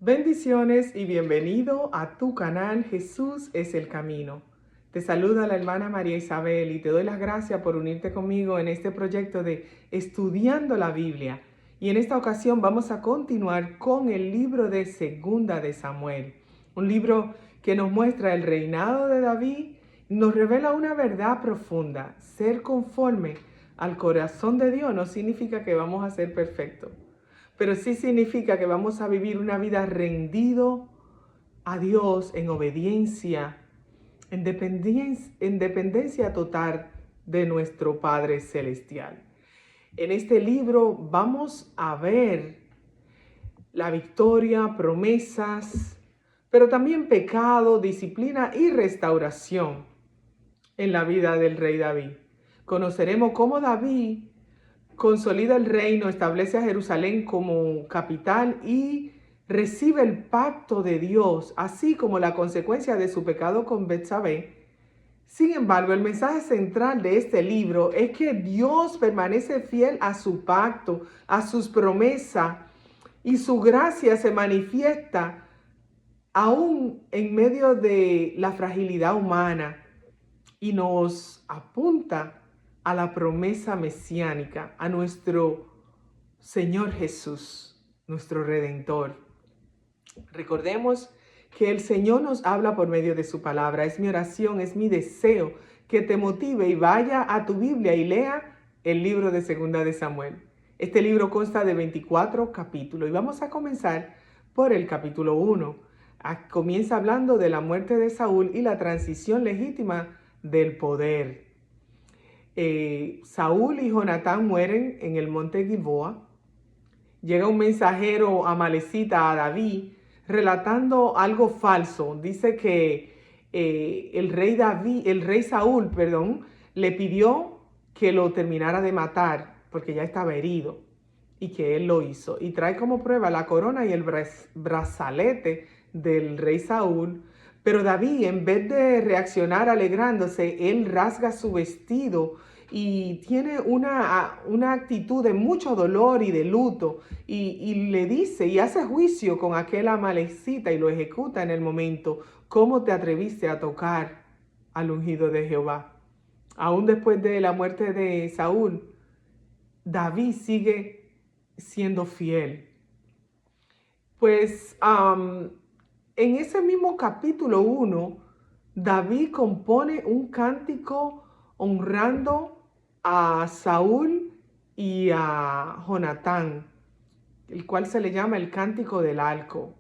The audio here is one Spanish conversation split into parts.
Bendiciones y bienvenido a tu canal Jesús es el Camino. Te saluda la hermana María Isabel y te doy las gracias por unirte conmigo en este proyecto de Estudiando la Biblia. Y en esta ocasión vamos a continuar con el libro de Segunda de Samuel, un libro que nos muestra el reinado de David, nos revela una verdad profunda. Ser conforme al corazón de Dios no significa que vamos a ser perfectos, pero sí significa que vamos a vivir una vida rendido a Dios en obediencia, en dependencia total de nuestro Padre Celestial. En este libro vamos a ver la victoria, promesas, pero también pecado, disciplina y restauración en la vida del rey David. Conoceremos cómo David consolida el reino, establece a Jerusalén como capital y recibe el pacto de Dios, así como la consecuencia de su pecado con Betsabé. Sin embargo, el mensaje central de este libro es que Dios permanece fiel a su pacto, a sus promesas, y su gracia se manifiesta aún en medio de la fragilidad humana y nos apunta a la promesa mesiánica, a nuestro Señor Jesús, nuestro Redentor. Recordemos que el Señor nos habla por medio de su palabra. Es mi oración, es mi deseo que te motive y vaya a tu Biblia y lea el libro de Segunda de Samuel. Este libro consta de 24 capítulos y vamos a comenzar por el capítulo 1. Comienza hablando de la muerte de Saúl y la transición legítima del poder. Saúl y Jonatán mueren en el monte Gilboa. Llega un mensajero amalecita a David relatando algo falso. Dice que el rey Saúl, le pidió que lo terminara de matar porque ya estaba herido y que él lo hizo. Y trae como prueba la corona y el brazalete del rey Saúl. Pero David, en vez de reaccionar alegrándose, él rasga su vestido y tiene una actitud de mucho dolor y de luto y le dice y hace juicio con aquel amalecita y lo ejecuta en el momento. ¿Cómo te atreviste a tocar al ungido de Jehová? Aún después de la muerte de Saúl, David sigue siendo fiel. Pues en ese mismo capítulo 1, David compone un cántico honrando a Saúl y a Jonatán, el cual se le llama el Cántico del Arco.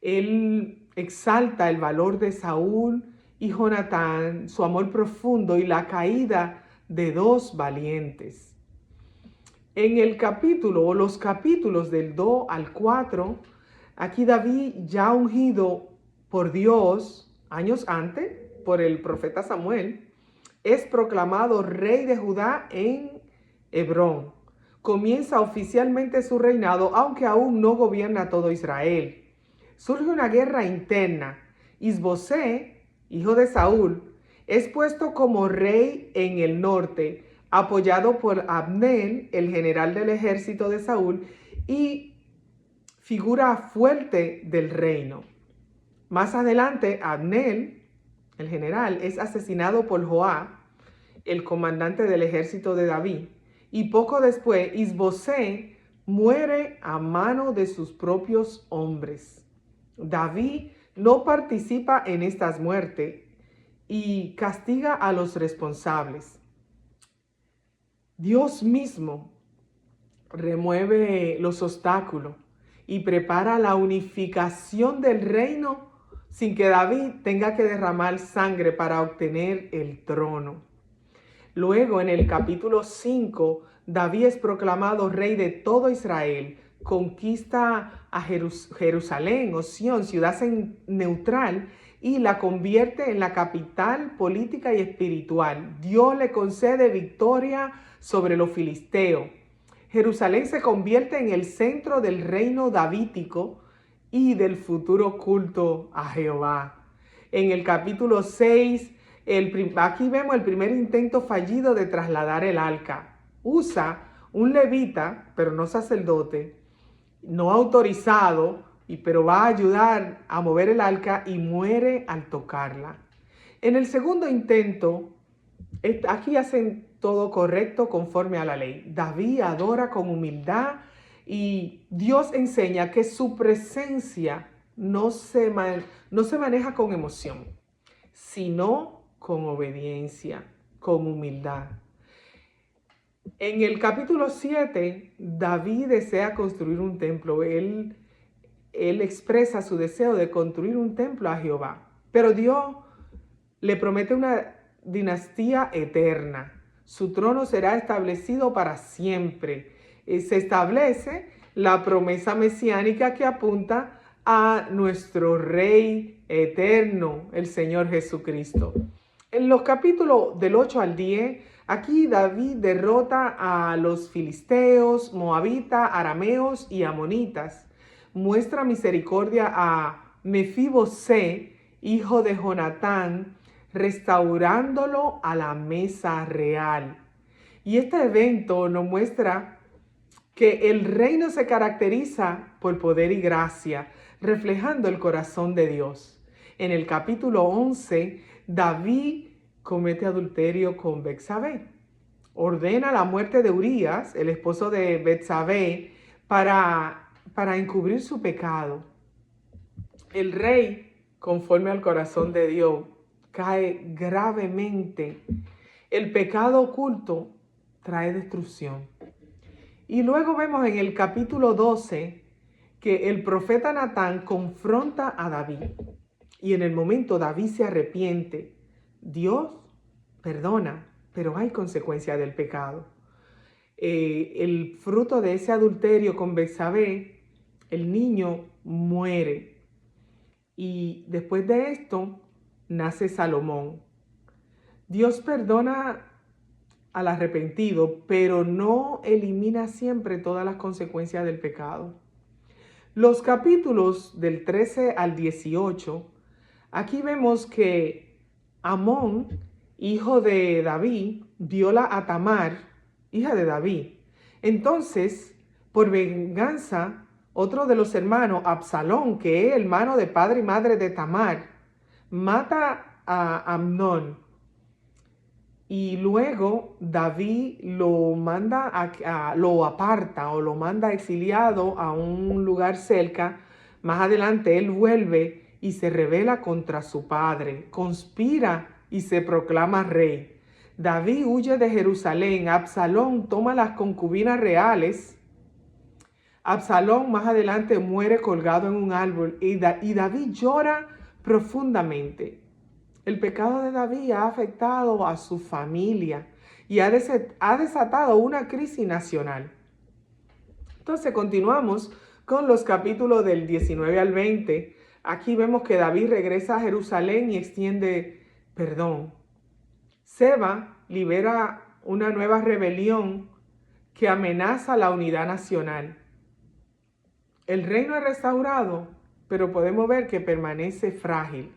Él exalta el valor de Saúl y Jonatán, su amor profundo y la caída de dos valientes. En el capítulo o los capítulos del 2 al 4, aquí David, ya ungido por Dios años antes, por el profeta Samuel, es proclamado rey de Judá en Hebrón. Comienza oficialmente su reinado, aunque aún no gobierna todo Israel. Surge una guerra interna. Isbosé, hijo de Saúl, es puesto como rey en el norte, apoyado por Abner, el general del ejército de Saúl, y figura fuerte del reino. Más adelante, Abner, el general, es asesinado por Joab, el comandante del ejército de David, y poco después Isbosé muere a mano de sus propios hombres. David no participa en estas muertes y castiga a los responsables. Dios mismo remueve los obstáculos y prepara la unificación del reino sin que David tenga que derramar sangre para obtener el trono. Luego, en el capítulo 5, David es proclamado rey de todo Israel, conquista a Jerusalén o Sión, ciudad neutral, y la convierte en la capital política y espiritual. Dios le concede victoria sobre los filisteos. Jerusalén se convierte en el centro del reino davídico y del futuro culto a Jehová. En el capítulo 6, aquí vemos el primer intento fallido de trasladar el arca. Usa un levita, pero no sacerdote, no autorizado, pero va a ayudar a mover el arca y muere al tocarla. En el segundo intento, aquí hacen todo correcto conforme a la ley. David adora con humildad y Dios enseña que su presencia no se maneja con emoción, sino con obediencia, con humildad. En el capítulo 7, David desea construir un templo. Él expresa su deseo de construir un templo a Jehová. Pero Dios le promete una dinastía eterna. Su trono será establecido para siempre. Se establece la promesa mesiánica que apunta a nuestro Rey eterno, el Señor Jesucristo. En los capítulos del 8 al 10, aquí David derrota a los filisteos, moabitas, arameos y amonitas. Muestra misericordia a Mefibosé, hijo de Jonatán, restaurándolo a la mesa real. Y este evento nos muestra que el reino se caracteriza por poder y gracia, reflejando el corazón de Dios. En el capítulo 11, David comete adulterio con Betsabé. Ordena la muerte de Urías, el esposo de Betsabé, para encubrir su pecado. El rey, conforme al corazón de Dios, cae gravemente. El pecado oculto trae destrucción. Y luego vemos en el capítulo 12 que el profeta Natán confronta a David. Y en el momento David se arrepiente. Dios perdona, pero hay consecuencia del pecado. El fruto de ese adulterio con Betsabé, el niño muere. Y después de esto nace Salomón. Dios perdona al arrepentido, pero no elimina siempre todas las consecuencias del pecado. Los capítulos del 13 al 18, aquí vemos que Amón, hijo de David, viola a Tamar, hija de David. Entonces, por venganza, otro de los hermanos, Absalón, que es hermano de padre y madre de Tamar, mata a Amnón. Y luego David lo manda lo aparta o lo manda exiliado a un lugar cerca. Más adelante él vuelve y se rebela contra su padre, conspira y se proclama rey. David huye de Jerusalén. Absalón toma las concubinas reales. Absalón más adelante muere colgado en un árbol y David llora profundamente. El pecado de David ha afectado a su familia y ha desatado una crisis nacional. Entonces continuamos con los capítulos del 19 al 20. Aquí vemos que David regresa a Jerusalén y extiende perdón. Seba libera una nueva rebelión que amenaza la unidad nacional. El reino es restaurado, pero podemos ver que permanece frágil.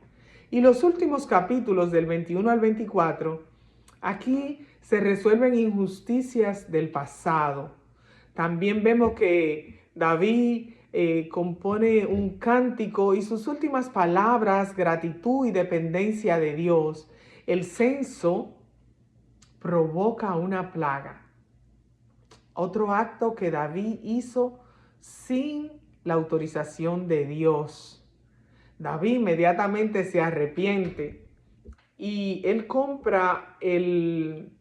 Y los últimos capítulos del 21 al 24, aquí se resuelven injusticias del pasado. También vemos que David compone un cántico y sus últimas palabras, gratitud y dependencia de Dios. El censo provoca una plaga. Otro acto que David hizo sin la autorización de Dios. David inmediatamente se arrepiente y él compra el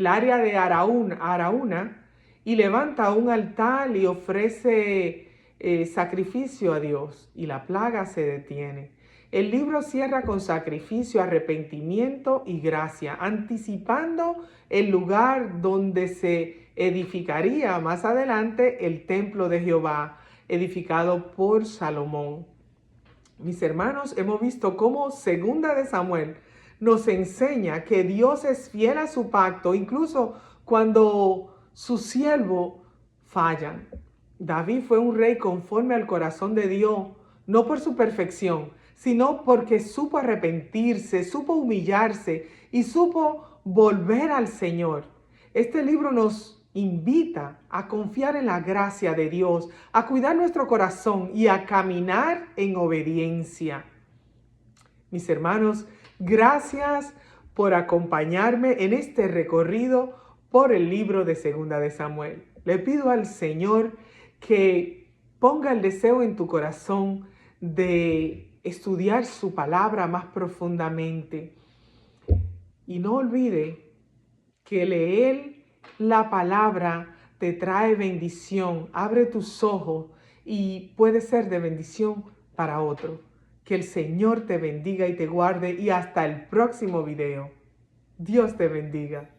área de Araúna y levanta un altar y ofrece sacrificio a Dios y la plaga se detiene. El libro cierra con sacrificio, arrepentimiento y gracia, anticipando el lugar donde se edificaría más adelante el templo de Jehová, edificado por Salomón. Mis hermanos, hemos visto cómo Segunda de Samuel nos enseña que Dios es fiel a su pacto, incluso cuando sus siervos fallan. David fue un rey conforme al corazón de Dios, no por su perfección, sino porque supo arrepentirse, supo humillarse y supo volver al Señor. Este libro nos invita a confiar en la gracia de Dios, a cuidar nuestro corazón y a caminar en obediencia. Mis hermanos, gracias por acompañarme en este recorrido por el libro de Segunda de Samuel. Le pido al Señor que ponga el deseo en tu corazón de estudiar su palabra más profundamente. Y no olvide que leer la palabra te trae bendición, abre tus ojos y puede ser de bendición para otro. Que el Señor te bendiga y te guarde y hasta el próximo video. Dios te bendiga.